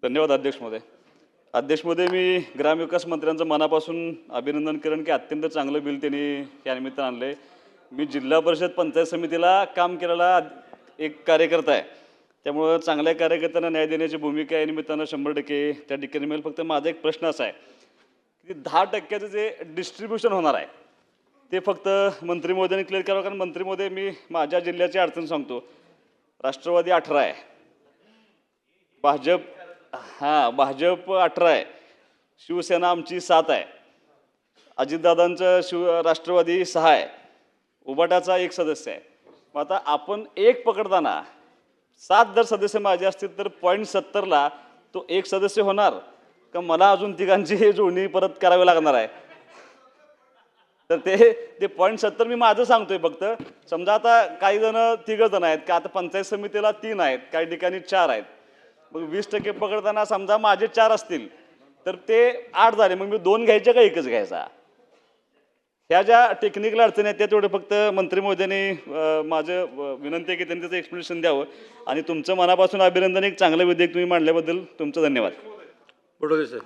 धन्यवाद अध्यक्ष महोदय. अध्यक्ष महोदय, मी ग्रामविकास मंत्र्यांचं मनापासून अभिनंदन करेन की अत्यंत चांगलं बिल त्यांनी या निमित्तानं आणलं आहे. मी जिल्हा परिषद पंचायत समितीला काम केलेला एक कार्यकर्ता आहे, त्यामुळं चांगल्या कार्यकर्त्यांना न्याय देण्याची भूमिका या निमित्तानं 100% त्या ठिकाणी मिळेल. फक्त माझा एक प्रश्न असा आहे की 10% जे डिस्ट्रीब्युशन होणार आहे ते फक्त मंत्री महोदयांनी क्लिअर करावं. कारण मंत्री महोदय, मी माझ्या जिल्ह्याची अडचण सांगतो. राष्ट्रवादी 18 आहे, भाजप 18 आहे, शिवसेना आमची 7 आहे, अजितदादांचं राष्ट्रवादी 6 आहे, उबाटाचा 1 सदस्य आहे. मग आता आपण एक पकडताना 7 जर सदस्य माझे असतील तर 0.70ला तो 1 सदस्य होणार का मला अजून तिघांची जोडणी परत करावी लागणार आहे? तर ते 0.70 मी माझं सांगतोय. फक्त समजा आता काही जण 3 जण आहेत का, आता पंचायत समितीला 3 आहेत, काही ठिकाणी 4 आहेत. मग 20% पकडताना समजा माझे 4 असतील तर ते 8 झाले. मग मी 2 घ्यायचे का 1च घ्यायचा? ह्या ज्या टेक्निकल अडचणी आहेत त्या तेवढे फक्त मंत्री महोदयांनी माझं विनंती आहे की त्यांनी त्याचं एक्सप्लेनेशन द्यावं. आणि तुमचं मनापासून अभिनंदन. एक चांगलं विधेयक तुम्ही मांडल्याबद्दल तुमचं धन्यवाद. बडोले सर.